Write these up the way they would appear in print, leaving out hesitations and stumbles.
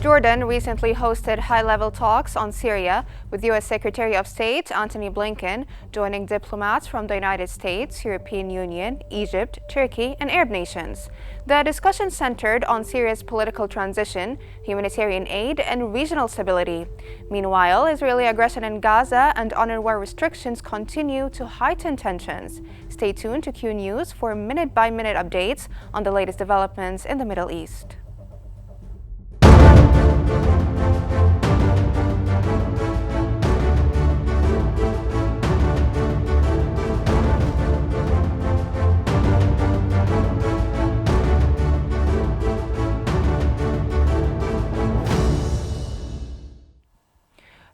Jordan recently hosted high-level talks on Syria with U.S. Secretary of State Antony Blinken joining diplomats from the United States, European Union, Egypt, Turkey, and Arab nations. The discussion centered on Syria's political transition, humanitarian aid, and regional stability. Meanwhile, Israeli aggression in Gaza and UNRWA restrictions continue to heighten tensions. Stay tuned to Qnews for minute-by-minute updates on the latest developments in the Middle East.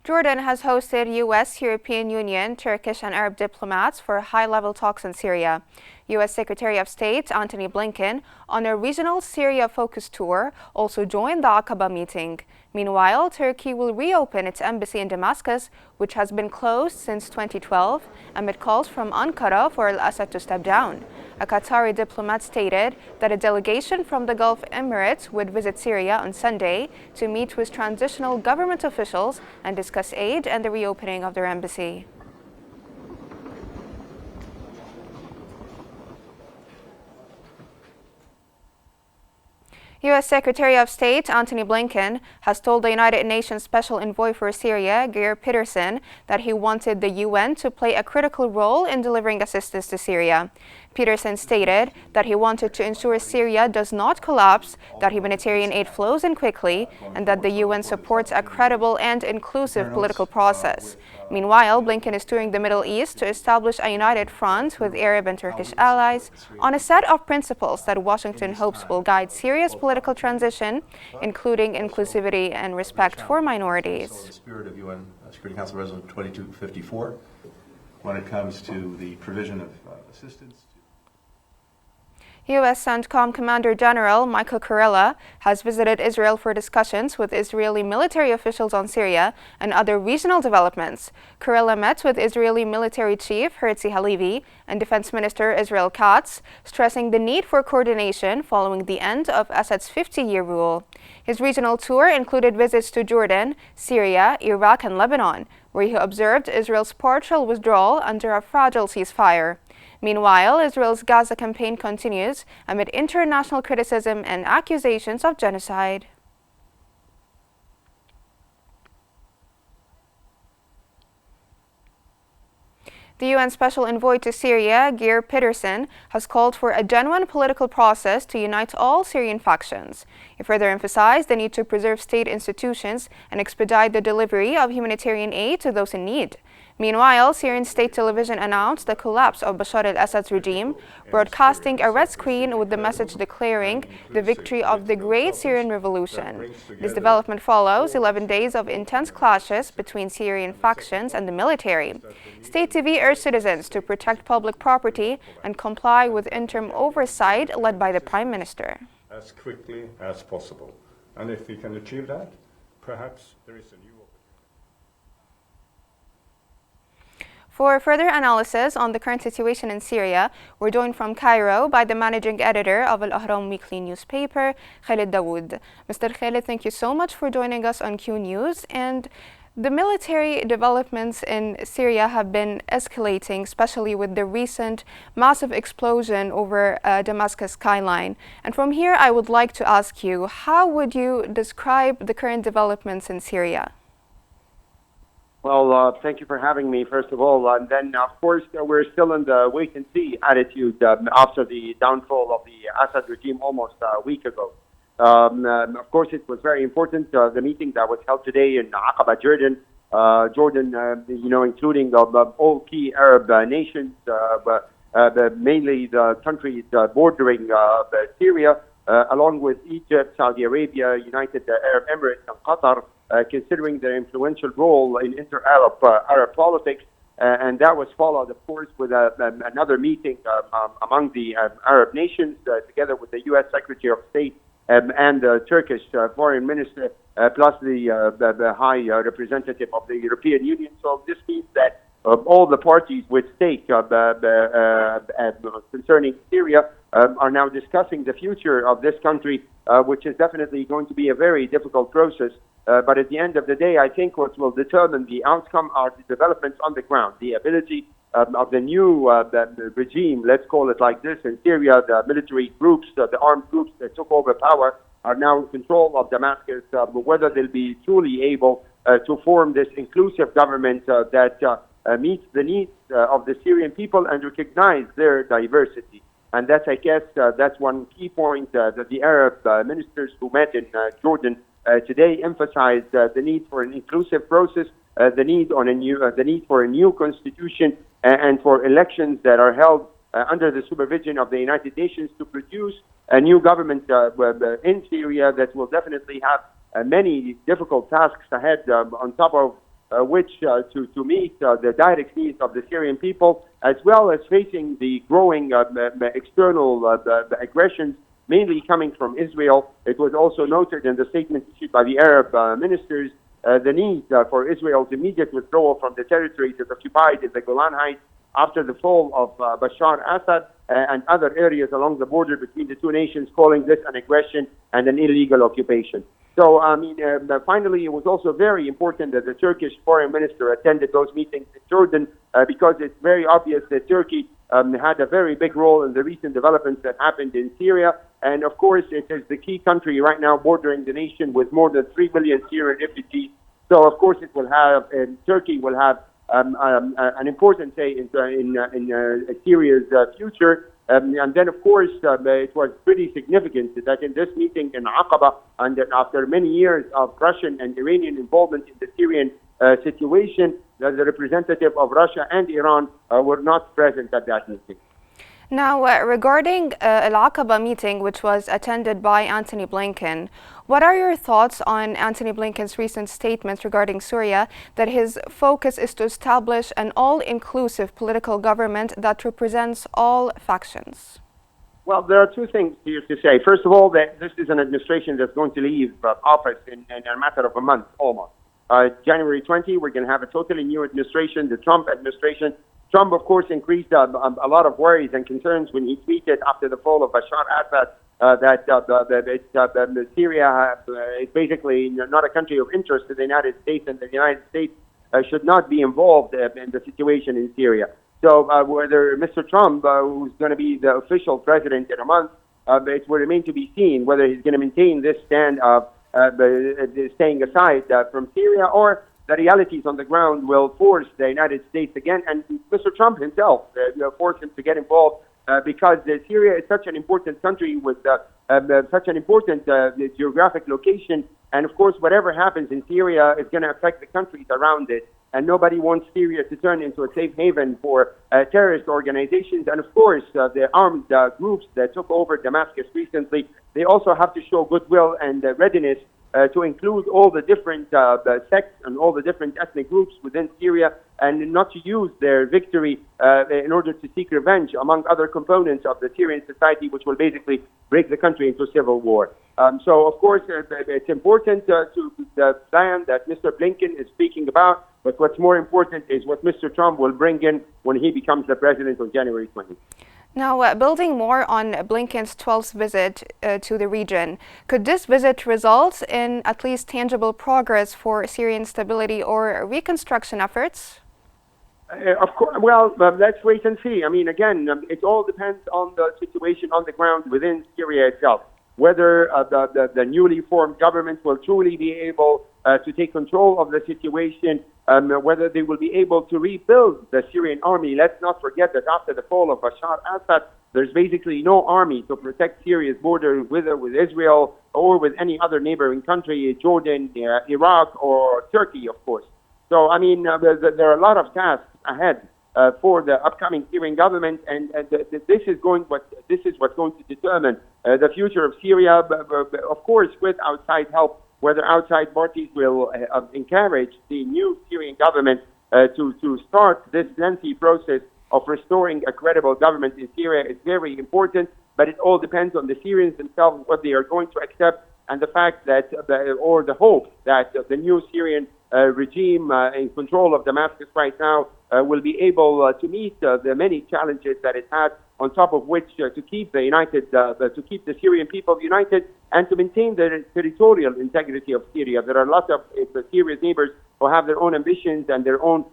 Jordan has hosted U.S., European Union, Turkish, and Arab diplomats for high-level talks on Syria. U.S. Secretary of State Antony Blinken, on a regional Syria-focused tour, also joined the Aqaba meeting. Meanwhile, Turkey will reopen its embassy in Damascus, which has been closed since 2012, amid calls from Ankara for al-Assad to step down. A Qatari diplomat stated that a delegation from the Gulf Emirates would visit Syria on Sunday to meet with transitional government officials and discuss aid and the reopening of their embassy. U.S. Secretary of State Antony Blinken has told the United Nations Special Envoy for Syria, Geir Pedersen, that he wanted the UN to play a critical role in delivering assistance to Syria. Pedersen stated that he wanted to ensure Syria does not collapse, that humanitarian aid flows in quickly, and that the UN supports a credible and inclusive political process. Meanwhile, Blinken is touring the Middle East to establish a united front with Arab and Turkish allies on a set of principles that Washington hopes will guide Syria's political transition, including inclusivity and respect for minorities. The spirit of UN Security Council Resolution 2254 when it comes to the provision of assistance. U.S. CENTCOM Commander General Michael Kurilla has visited Israel for discussions with Israeli military officials on Syria and other regional developments. Kurilla met with Israeli military chief Herzi Halevi and Defense Minister Israel Katz, stressing the need for coordination following the end of Assad's 50-year rule. His regional tour included visits to Jordan, Syria, Iraq, and Lebanon, where he observed Israel's partial withdrawal under a fragile ceasefire. Meanwhile, Israel's Gaza campaign continues amid international criticism and accusations of genocide. The UN Special Envoy to Syria, Geir Pedersen, has called for a genuine political process to unite all Syrian factions. He further emphasized the need to preserve state institutions and expedite the delivery of humanitarian aid to those in need. Meanwhile, Syrian state television announced the collapse of Bashar al-Assad's regime, broadcasting a red screen with the message declaring the victory of the Great Syrian Revolution. This development follows 11 days of intense clashes between Syrian factions and the military. State TV urged citizens to protect public property and comply with interim oversight led by the Prime Minister. As quickly as possible. And if we can achieve that, perhaps there is a new opportunity. For further analysis on the current situation in Syria, we're joined from Cairo by the managing editor of Al Ahram weekly newspaper, Khalid Dawood. Mr. Khalid, thank you so much for joining us on Qnews. And the military developments in Syria have been escalating, especially with the recent massive explosion over Damascus skyline. And from here, I would like to ask you, how would you describe the current developments in Syria? Well, thank you for having me, first of all. And then, of course, we're still in the wait-and-see attitude after the downfall of the Assad regime almost a week ago. Of course, it was very important, the meeting that was held today in Aqaba, Jordan, including all key Arab nations, mainly the countries bordering Syria, along with Egypt, Saudi Arabia, United Arab Emirates, and Qatar, considering their influential role in inter-Arab politics. And that was followed, of course, with another meeting among the Arab nations, together with the U.S. Secretary of State and the Turkish foreign minister, plus the high representative of the European Union. So this means that all the parties with stake concerning Syria are now discussing the future of this country which is definitely going to be a very difficult process. But at the end of the day, I think what will determine the outcome are the developments on the ground, the ability of the new the regime, let's call it like this, in Syria. The military groups, the armed groups that took over power are now in control of Damascus, whether they'll be truly able to form this inclusive government that meets the needs of the Syrian people and recognize their diversity. And that's, I guess, that's one key point that the Arab ministers who met in Jordan today emphasized the need for an inclusive process, the need for a new constitution, and for elections that are held under the supervision of the United Nations to produce a new government in Syria that will definitely have many difficult tasks ahead, on top of which to meet the direct needs of the Syrian people, as well as facing the growing external aggressions, mainly coming from Israel. It was also noted in the statement issued by the Arab ministers the need for Israel's immediate withdrawal from the territories it occupied in the Golan Heights after the fall of Bashar Assad and other areas along the border between the two nations, calling this an aggression and an illegal occupation. So, finally, it was also very important that the Turkish foreign minister attended those meetings in Jordan because it's very obvious that Turkey had a very big role in the recent developments that happened in Syria. And, of course, it is the key country right now bordering the nation with more than 3 million Syrian refugees. So, of course, it will have, Turkey will have an important say in Syria's future. And then, of course, it was pretty significant that in this meeting in Aqaba, and that after many years of Russian and Iranian involvement in the Syrian situation, the representative of Russia and Iran were not present at that meeting. Now, regarding Al-Aqaba meeting, which was attended by Antony Blinken, what are your thoughts on Antony Blinken's recent statements regarding Syria, that his focus is to establish an all-inclusive political government that represents all factions? Well, there are two things here to say. First of all, that this is an administration that's going to leave office in a matter of a month, almost. January 20, we're going to have a totally new administration, the Trump administration. Trump, of course, increased a lot of worries and concerns when he tweeted after the fall of Bashar Assad that Syria is basically not a country of interest to the United States, and the United States should not be involved in the situation in Syria. So whether Mr. Trump, who's going to be the official president in a month, it will remain to be seen whether he's going to maintain this stand of staying aside from Syria, or the realities on the ground will force the United States again, and Mr. Trump himself, force him to get involved because Syria is such an important country with such an important geographic location. And of course, whatever happens in Syria is going to affect the countries around it. And nobody wants Syria to turn into a safe haven for terrorist organizations. And of course, the armed groups that took over Damascus recently, they also have to show goodwill and readiness to include all the different sects and all the different ethnic groups within Syria, and not to use their victory in order to seek revenge among other components of the Syrian society, which will basically break the country into civil war. So, of course, it's important to the plan that Mr. Blinken is speaking about, but what's more important is what Mr. Trump will bring in when he becomes the president on January 20th. Now, building more on Blinken's 12th visit to the region, could this visit result in at least tangible progress for Syrian stability or reconstruction efforts? Of course. Well, let's wait and see. I mean, again, it all depends on the situation on the ground within Syria itself. Whether the newly formed government will truly be able to take control of the situation, whether they will be able to rebuild the Syrian army. Let's not forget that after the fall of Bashar Assad, there's basically no army to protect Syria's border, whether with Israel or with any other neighboring country, Jordan, Iraq, or Turkey, of course. So, I mean, there are a lot of tasks ahead for the upcoming Syrian government, and this is what's going to determine the future of Syria. Of course, with outside help, whether outside parties will encourage the new Syrian government to start this lengthy process of restoring a credible government in Syria is very important. But it all depends on the Syrians themselves, what they are going to accept, and the fact that, or the hope that the new Syrian regime in control of Damascus right now will be able to meet the many challenges that it has, on top of which to keep the Syrian people united and to maintain the territorial integrity of Syria. There are a lot of Syria's neighbors who have their own ambitions and their own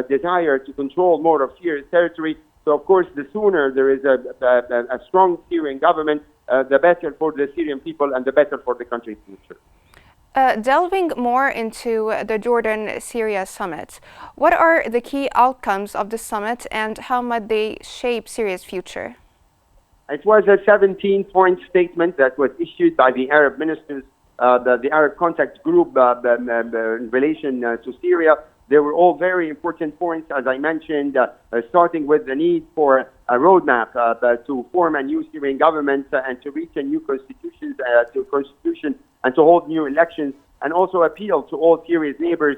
desire to control more of Syria's territory. So, of course, the sooner there is a strong Syrian government, the better for the Syrian people and the better for the country's future. Delving more into the Jordan-Syria summit, what are the key outcomes of the summit and how might they shape Syria's future? It was a 17-point statement that was issued by the Arab ministers, the Arab Contact Group in relation to Syria. They were all very important points, as I mentioned, starting with the need for a roadmap to form a new Syrian government and to reach a new constitution and to hold new elections, and also appeal to all Syria's neighbors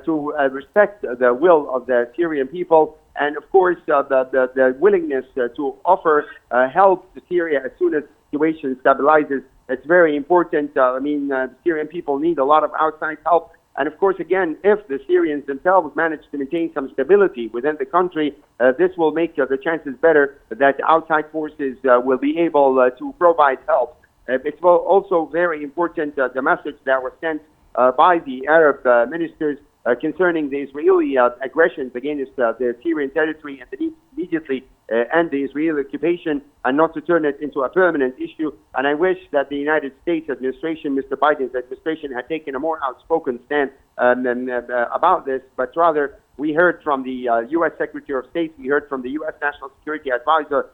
to respect the will of the Syrian people, and of course the willingness to offer help to Syria as soon as the situation stabilizes. It's very important. Syrian people need a lot of outside help. And of course, again, if the Syrians themselves manage to maintain some stability within the country, this will make the chances better that outside forces will be able to provide help. It's also very important, the message that was sent by the Arab ministers concerning the Israeli aggressions against the Syrian territory and the need to immediately end the Israeli occupation and not to turn it into a permanent issue. And I wish that the United States administration, Mr. Biden's administration, had taken a more outspoken stand about this, but rather we heard from the U.S. Secretary of State, we heard from the U.S. National Security Advisor,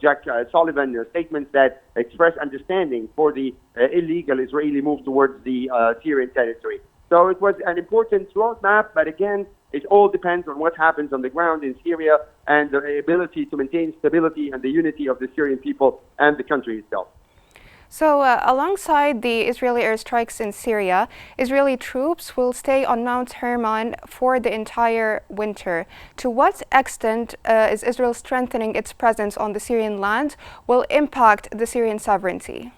Jack Sullivan, statements that express understanding for the illegal Israeli move towards the Syrian territory. So it was an important roadmap, but again, it all depends on what happens on the ground in Syria and the ability to maintain stability and the unity of the Syrian people and the country itself. So alongside the Israeli airstrikes in Syria, Israeli troops will stay on Mount Hermon for the entire winter. To what extent is Israel strengthening its presence on the Syrian land will impact the Syrian sovereignty?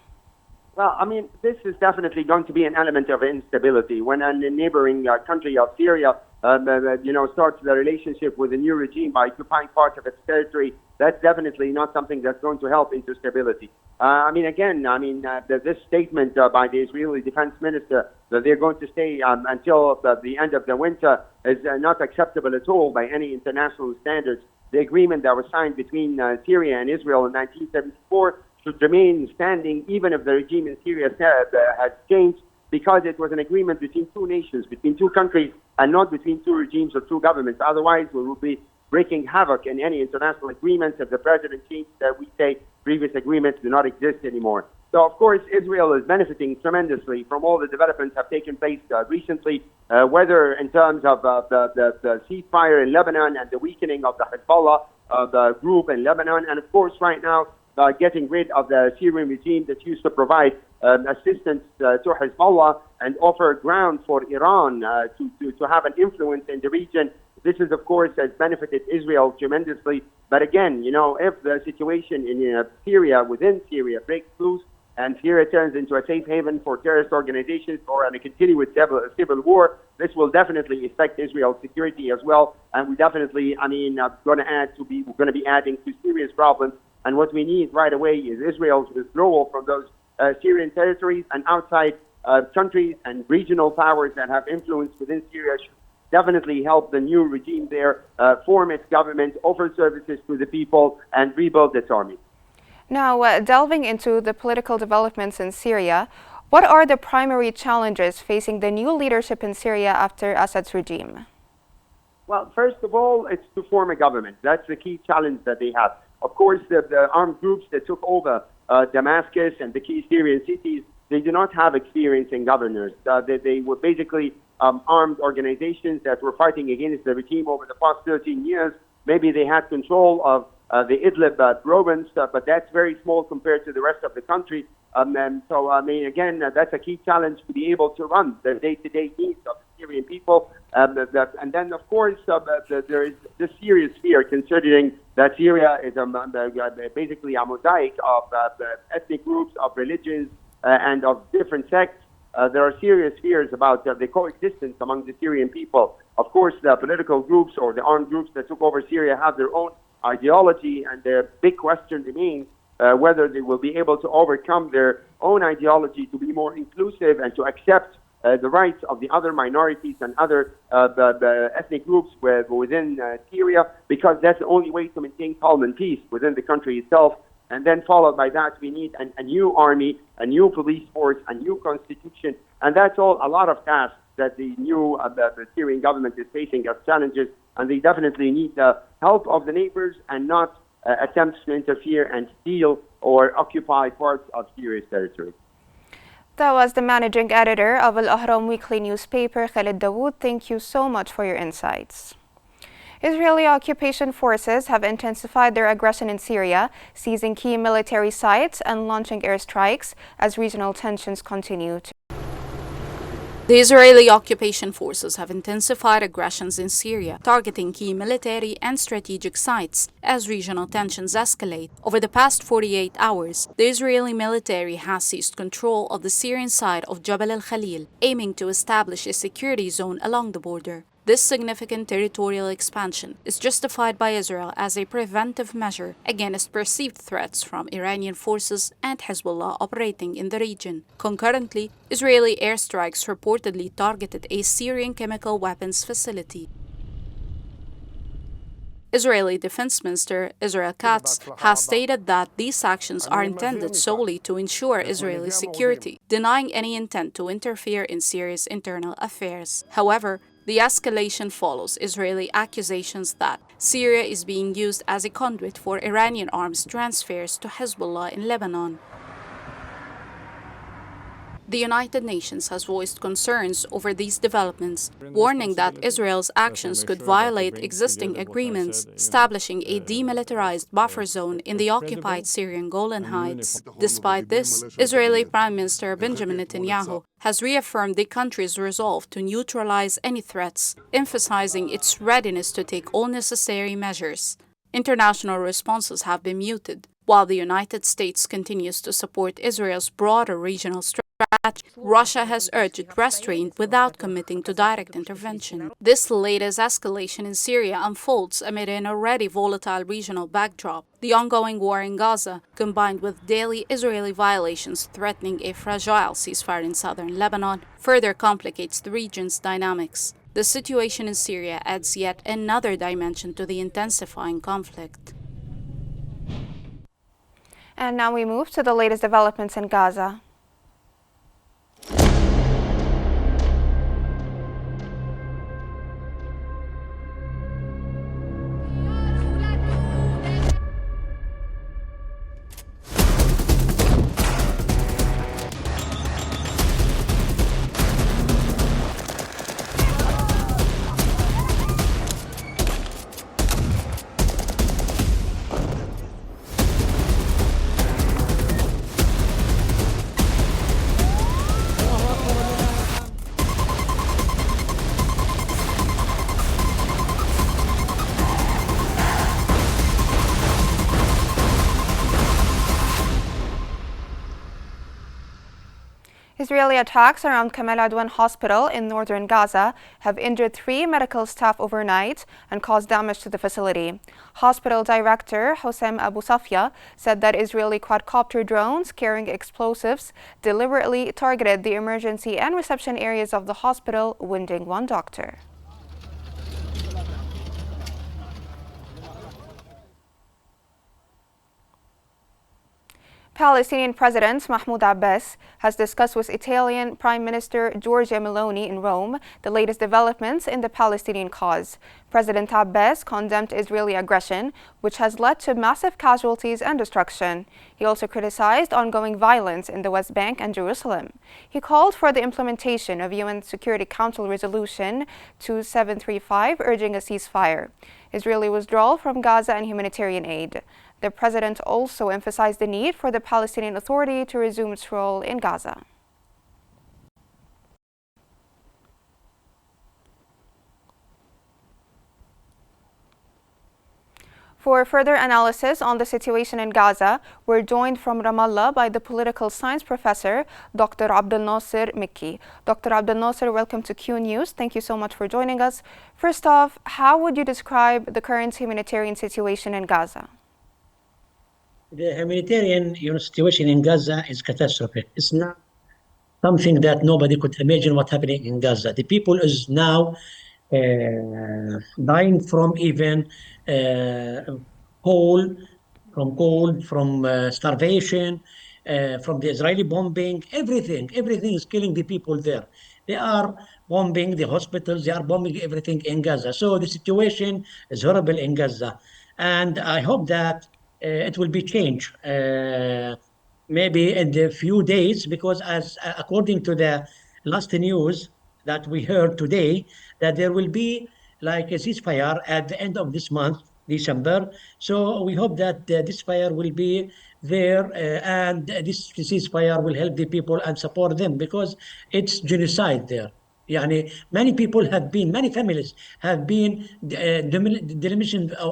Well, this is definitely going to be an element of instability. When a neighboring country of Syria, starts the relationship with a new regime by occupying part of its territory, that's definitely not something that's going to help into stability. This statement by the Israeli defense minister that they're going to stay until the end of the winter is not acceptable at all by any international standards. The agreement that was signed between Syria and Israel in 1974 should remain standing even if the regime in Syria has changed, because it was an agreement between two nations, between two countries, and not between two regimes or two governments. Otherwise, we will be breaking havoc in any international agreements. If the president changed, we say previous agreements do not exist anymore. So, of course, Israel is benefiting tremendously from all the developments that have taken place recently, whether in terms of the ceasefire in Lebanon and the weakening of the Hezbollah, the group in Lebanon, and of course, right now, getting rid of the Syrian regime that used to provide assistance to Hezbollah and offer ground for Iran to have an influence in the region. This is, of course, has benefited Israel tremendously. But again, if the situation in Syria, within Syria, breaks loose and Syria turns into a safe haven for terrorist organizations or a continuous civil war, this will definitely affect Israel's security as well. And we definitely, we're going to be adding to Syria's problems. And what we need right away is Israel's withdrawal from those Syrian territories, and outside countries and regional powers that have influence within Syria should definitely help the new regime there form its government, offer services to the people, and rebuild its army. Now, delving into the political developments in Syria, what are the primary challenges facing the new leadership in Syria after Assad's regime? Well, first of all, it's to form a government. That's the key challenge that they have. Of course, the armed groups that took over Damascus and the key Syrian cities, they do not have experience in governors. They were basically armed organizations that were fighting against the regime over the past 13 years. Maybe they had control of the Idlib province, but that's very small compared to the rest of the country. Again, that's a key challenge to be able to run the day-to-day needs of the Syrian people. And then, of course, there is this serious fear considering that Syria is basically a mosaic of ethnic groups, of religions, and of different sects. There are serious fears about the coexistence among the Syrian people. Of course, the political groups or the armed groups that took over Syria have their own ideology, and the big question remains whether they will be able to overcome their own ideology to be more inclusive and to accept the rights of the other minorities and other the ethnic groups within Syria, because that's the only way to maintain calm and peace within the country itself. And then followed by that, we need a new army, a new police force, a new constitution. And that's all a lot of tasks that the new the Syrian government is facing as challenges. And they definitely need the help of the neighbors and not attempts to interfere and steal or occupy parts of Syria's territory. That was the managing editor of Al Ahram weekly newspaper, Khalid Dawood. Thank you so much for your insights. Israeli occupation forces have intensified their aggression in Syria, seizing key military sites and launching airstrikes as regional tensions continue. The Israeli occupation forces have intensified aggressions in Syria, targeting key military and strategic sites as regional tensions escalate. Over the past 48 hours, the Israeli military has seized control of the Syrian side of Jabal al-Khalil, aiming to establish a security zone along the border. This significant territorial expansion is justified by Israel as a preventive measure against perceived threats from Iranian forces and Hezbollah operating in the region. Concurrently, Israeli airstrikes reportedly targeted a Syrian chemical weapons facility. Israeli Defense Minister Israel Katz has stated that these actions are intended solely to ensure Israeli security, denying any intent to interfere in Syria's internal affairs. However, the escalation follows Israeli accusations that Syria is being used as a conduit for Iranian arms transfers to Hezbollah in Lebanon. The United Nations has voiced concerns over these developments, warning that Israel's actions could violate existing agreements, establishing a demilitarized buffer zone in the occupied Syrian Golan Heights. Despite this, Israeli Prime Minister Benjamin Netanyahu has reaffirmed the country's resolve to neutralize any threats, emphasizing its readiness to take all necessary measures. International responses have been muted, while the United States continues to support Israel's broader regional strategy. Russia has urged restraint without committing to direct intervention. This latest escalation in Syria unfolds amid an already volatile regional backdrop. The ongoing war in Gaza, combined with daily Israeli violations threatening a fragile ceasefire in southern Lebanon, further complicates the region's dynamics. The situation in Syria adds yet another dimension to the intensifying conflict. And now we move to the latest developments in Gaza. Israeli attacks around Kamal Adwan Hospital in northern Gaza have injured 3 medical staff overnight and caused damage to the facility. Hospital director Hossein Abu Safia said that Israeli quadcopter drones carrying explosives deliberately targeted the emergency and reception areas of the hospital, wounding 1 doctor. Palestinian President Mahmoud Abbas has discussed with Italian Prime Minister Giorgia Meloni in Rome the latest developments in the Palestinian cause. President Abbas condemned Israeli aggression, which has led to massive casualties and destruction. He also criticized ongoing violence in the West Bank and Jerusalem. He called for the implementation of UN Security Council Resolution 2735, urging a ceasefire, Israeli withdrawal from Gaza, and humanitarian aid. The president also emphasized the need for the Palestinian Authority to resume its role in Gaza. For further analysis on the situation in Gaza, we're joined from Ramallah by the political science professor, Dr. Abdel Nasser Mikki. Dr. Abdel Nasser, welcome to Qnews. Thank you so much for joining us. First off, how would you describe the current humanitarian situation in Gaza? The humanitarian situation in Gaza is catastrophic. It's not something that nobody could imagine what happening in Gaza. The people is now dying from even uh, cold, from starvation, from the Israeli bombing. Everything is killing the people there. They are bombing the hospitals. They are bombing everything in Gaza. So the situation is horrible in Gaza, and I hope that it will be changed. Maybe in the few days, because as according to the last news that we heard today, that there will be like a ceasefire at the end of this month, December. So we hope that this fire will be there, and this ceasefire will help the people and support them, because it's genocide there. Yani many families have been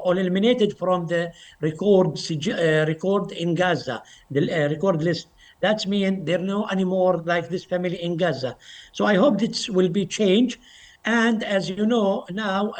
eliminated from the record in Gaza, the record list. That means there are no anymore like this family in Gaza. So I hope this will be changed. And as you know now,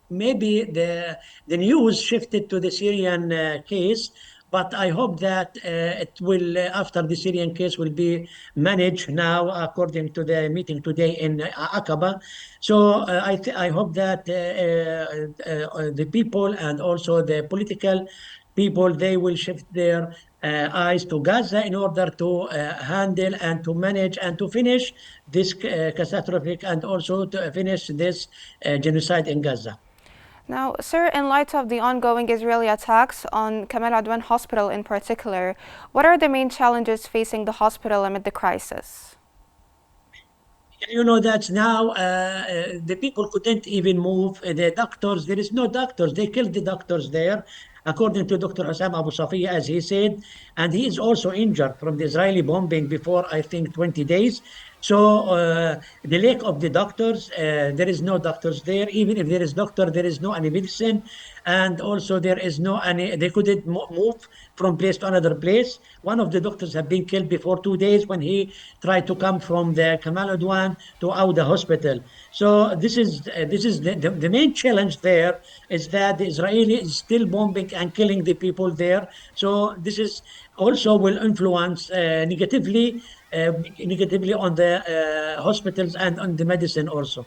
maybe the news shifted to the Syrian case, but I hope that it will, after the Syrian case will be managed now, according to the meeting today in Aqaba. So I hope that the people and also the political people, they will shift their eyes to Gaza in order to handle and to manage and to finish this catastrophic, and also to finish this genocide in Gaza. Now, sir, in light of the ongoing Israeli attacks on Kamal Adwan Hospital in particular, what are the main challenges facing the hospital amid the crisis? You know that now the people couldn't even move. The doctors, there is no doctors. They killed the doctors there, according to Dr. Hassan Abu Safiya, as he said. And he is also injured from the Israeli bombing before, I think, 20 days. So the lack of the doctors, there is no doctors there. Even if there is doctor, there is no any medicine. And also there is no any, they couldn't move from place to another place. One of the doctors have been killed before 2 days when he tried to come from the Kamal Adwan to Auda hospital. So this is the main challenge there, is that the Israeli is still bombing and killing the people there. So this is also will influence negatively on the hospitals and on the medicine also.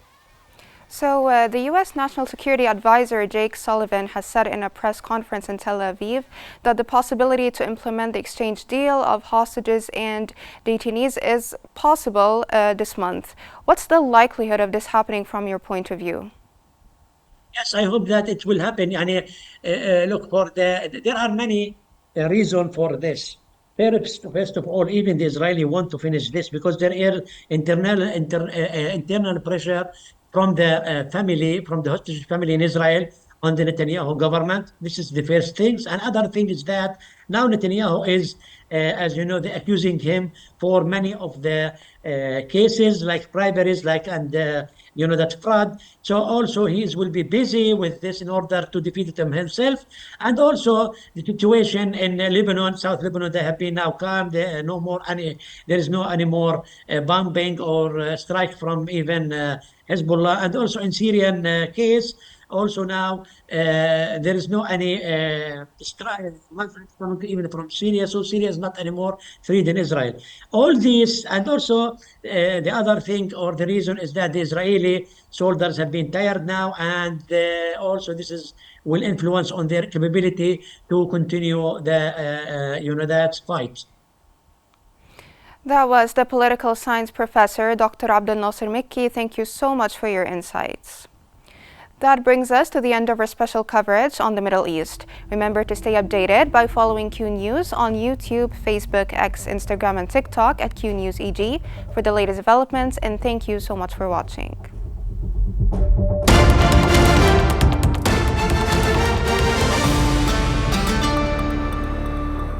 So the U.S. National Security Advisor Jake Sullivan has said in a press conference in Tel Aviv that the possibility to implement the exchange deal of hostages and detainees is possible this month. What's the likelihood of this happening from your point of view? Yes, I hope that it will happen. Look, there are many reasons for this. First of all, even the Israeli want to finish this because there is internal pressure from the hostage family in Israel on the Netanyahu government. This is the first thing. And other thing is that now Netanyahu is, as you know, they're accusing him for many of the cases like briberies, that fraud. So also he will be busy with this in order to defeat him himself. And also the situation in Lebanon, South Lebanon, they have been now calm. There is no any more bombing or strike from even Hezbollah. And also in Syrian case, also now there is no any strike even from Syria. So Syria is not anymore freed in Israel. All these, and also the other thing or the reason is that the Israeli soldiers have been tired now, and also this will influence on their capability to continue that fight. That was the political science professor, Dr. Abdel Nasser Mikki. Thank you so much for your insights. That brings us to the end of our special coverage on the Middle East. Remember to stay updated by following Qnews on YouTube, Facebook, X, Instagram, and TikTok at Qnews EG for the latest developments, and thank you so much for watching.